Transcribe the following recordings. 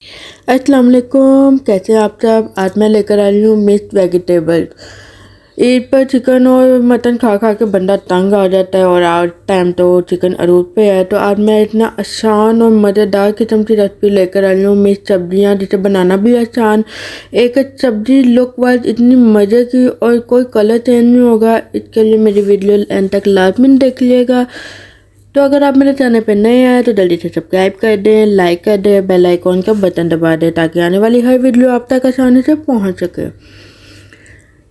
अस्सलाम वालेकुम, कैसे हैं आप सब। आज मैं लेकर आई हूँ मिक्स्ड वेजिटेबल। ईद पर चिकन और मटन खा खा के बंदा तंग आ जाता है और आज टाइम तो चिकन अरूज पे है। तो आज मैं इतना आसान और मज़ेदार किस्म की रेसिपी लेकर आई हूँ मिक्स सब्जियाँ, जिसे बनाना भी आसान। एक सब्जी लुक वाइज इतनी मज़े की और कोई कलर चेंज नहीं होगा। इसके लिए मेरी वीडियो एंड तक लाजमी देखिएगा। तो अगर आप मेरे चैनल पर नए आए तो जल्दी से सब्सक्राइब कर दें, लाइक कर दें, बेल आइकॉन का बटन दबा दें ताकि आने वाली हर वीडियो आप तक आसानी से पहुंच सके।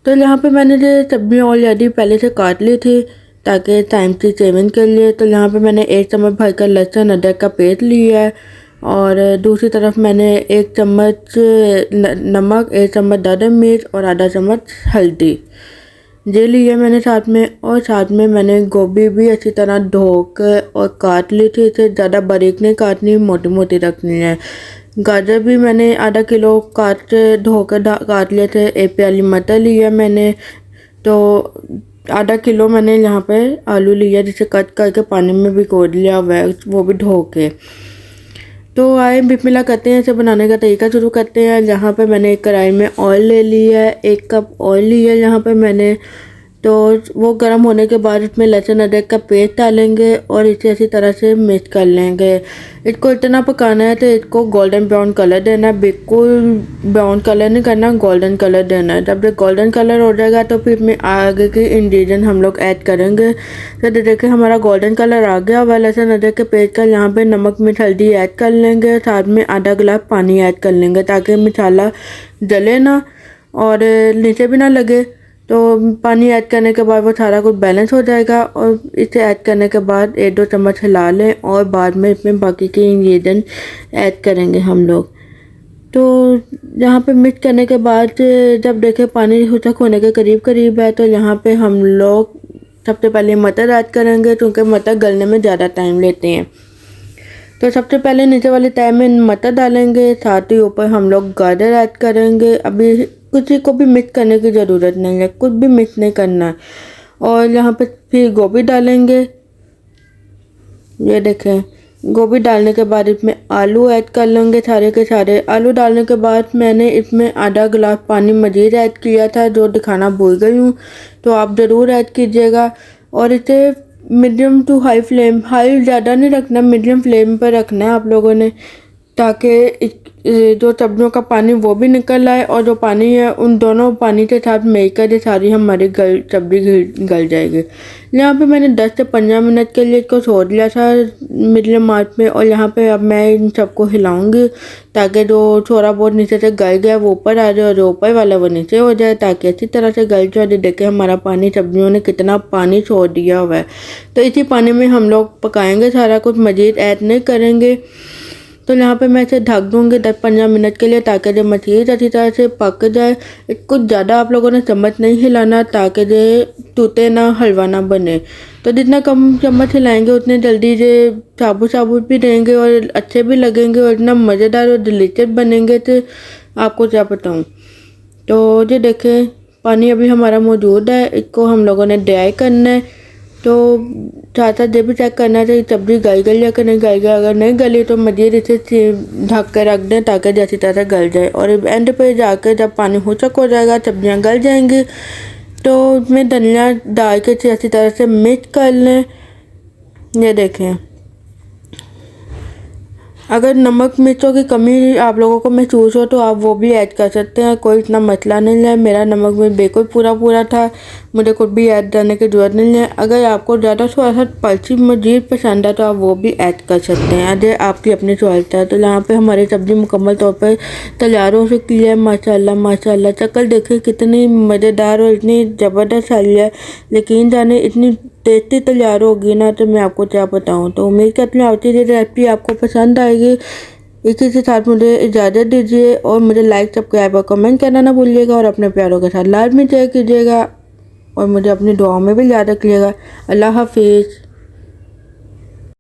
तो यहाँ पे मैंने जो सब्जियाँ ऑलरेडी पहले से काट ली थी ताकि टाइम की सेविंग के लिए। तो यहाँ पे मैंने 1 चम्मच भरकर लहसुन अदरक का पेस्ट लिया है और दूसरी तरफ मैंने 1 चम्मच नमक, 1 चम्मच दादा मिर्च और आधा चम्मच हल्दी ये लिया मैंने साथ में। और साथ में मैंने गोभी भी अच्छी तरह धो कर और काट ली थी। इसे ज़्यादा बारीक नहीं काटनी, मोटी मोटी रखनी है। गाजर भी मैंने आधा किलो काट के धो कर काट लिए थे। 1 प्याली मटर लिया मैंने। तो आधा किलो मैंने यहाँ पे आलू लिया जिसे कट करके पानी में भिगो लिया हुआ है, वो भी धो के। तो आए बिस्मिल्लाह करते हैं। इसे बनाने का तरीका शुरू करते हैं। यहाँ पे मैंने एक कढ़ाई में ऑयल ले लिया है, 1 कप ऑयल लिया है यहाँ पे मैंने। तो वो गर्म होने के बाद इसमें लहसुन अदरक का पेस्ट डालेंगे और इसे अच्छी तरह से मिक्स कर लेंगे। इसको इतना पकाना है तो इसको गोल्डन ब्राउन कलर देना है, बिल्कुल ब्राउन कलर नहीं करना, गोल्डन कलर देना है। जब ये गोल्डन कलर हो जाएगा तो फिर इसमें आगे के इंग्रेडिएंट हम लोग ऐड करेंगे। तो देखिए हमारा गोल्डन कलर आ गया हुआ लहसुन अदरक के पेस्ट का। यहाँ पे नमक मिर्च हल्दी ऐड कर लेंगे, साथ में आधा गिलास पानी ऐड कर लेंगे ताकि मसाला जले ना और नीचे भी ना लगे। तो पानी ऐड करने के बाद वो सारा कुछ बैलेंस हो जाएगा और इसे ऐड करने के बाद 1-2 चम्मच हिला लें और बाद में इसमें बाकी के इंग्रेडिएंट ऐड करेंगे हम लोग। तो यहाँ पे मिक्स करने के बाद जब देखें पानी हुचक होने के करीब है तो यहाँ पे हम लोग सबसे पहले मटर ऐड करेंगे क्योंकि मटर गलने में ज़्यादा टाइम लेते हैं। तो सबसे पहले नीचे वाले टाइम में मटर डालेंगे, साथ ही ऊपर हम लोग गाजर ऐड करेंगे। अभी किसी को भी मिक्स करने की ज़रूरत नहीं है, कुछ भी मिक्स नहीं करना है। और यहाँ पे फिर गोभी डालेंगे। ये देखें गोभी डालने के बाद इसमें आलू ऐड कर लेंगे, सारे के सारे। आलू डालने के बाद मैंने इसमें आधा गिलास पानी मज़ीद ऐड किया था जो दिखाना भूल गई हूँ, तो आप ज़रूर ऐड कीजिएगा। और इसे medium to high flame, high ज़्यादा नहीं रखना, मीडियम फ्लेम पर रखना है आप लोगों ने ताकि जो सब्जियों का पानी वो भी निकल आए और जो पानी है उन दोनों पानी के साथ मिलकर ये सारी हमारी सब्जी गल जाएगी। यहाँ पे मैंने 10 से 15 मिनट के लिए इसको छोड़ दिया था मीडियम आंच पे। और यहाँ पे अब मैं इन सबको हिलाऊंगी ताकि जो थोड़ा बहुत नीचे से गल गया वो ऊपर आ जाए और जो ऊपर वाला वो नीचे हो जाए ताकि अच्छी तरह से गल जाए। देखें हमारा पानी, सब्जियों ने कितना पानी छोड़ दिया हुआ है। तो इसी पानी में हम लोग पकाएंगे, सारा कुछ मज़ीद ऐड नहीं करेंगे। तो यहाँ पे मैं इसे ढक दूँगी 10-15 मिनट के लिए ताकि जो मछली अच्छी तरह से पक जाए। कुछ ज़्यादा आप लोगों ने चम्मच नहीं हिलाना ताकि जो टूटे ना, हलवा ना बने। तो जितना कम चम्मच हिलाएंगे उतने जल्दी जो साबुत साबुत भी रहेंगे और अच्छे भी लगेंगे और इतना मज़ेदार और डिलीशियस बनेंगे तो आपको क्या बताऊँ। तो ये देखें पानी अभी हमारा मौजूद है, इसको हम लोगों ने ड्राई करना है। तो साथ साथ ये भी चेक करना चाहिए सब्जी गल गई या कि नहीं गल गई। अगर नहीं गली तो मज़ीद इसे ढक कर रख दें ताकि जैसी तरह गल जाए। और एंड पे जाकर जब पानी हुचक हो जाएगा, सब्जियां गल जाएंगी, तो उसमें धनिया डाल के अच्छी तरह से मिक्स कर लें। ये देखें अगर नमक मिर्चों की कमी आप लोगों को महसूस हो तो आप वो भी ऐड कर सकते हैं, कोई इतना मसला नहीं है। मेरा नमक में बिल्कुल पूरा था, मुझे कुछ भी ऐड करने की ज़रूरत नहीं है। अगर आपको ज़्यादा थोड़ा सा स्पाइसी मज़ीद पसंद है तो आप वो भी ऐड कर सकते हैं, अगर आपकी अपनी चॉइस है। तो यहाँ पे हमारी सब्ज़ी मुकम्मल तौर पर तैयार हो चुकी है। माशाल्लाह माशाल्लाह शक्ल देखिए कितनी मज़ेदार और इतनी ज़बरदस्त आई है। यकीन जाने इतनी टेस्टी तैयार होगी ना तो मैं आपको क्या बताऊँ। तो उम्मीद करती हूँ आपकी ये रेसिपी आपको पसंद आएगी। इसी के साथ मुझे इजाज़त दीजिए और मुझे लाइक, सब्सक्राइब और कमेंट करना ना भूलिएगा और अपने प्यारों के साथ लाजमी शेयर कीजिएगा और मुझे अपनी दुआओं में भी याद रखिएगा। अल्लाह हाफिज़।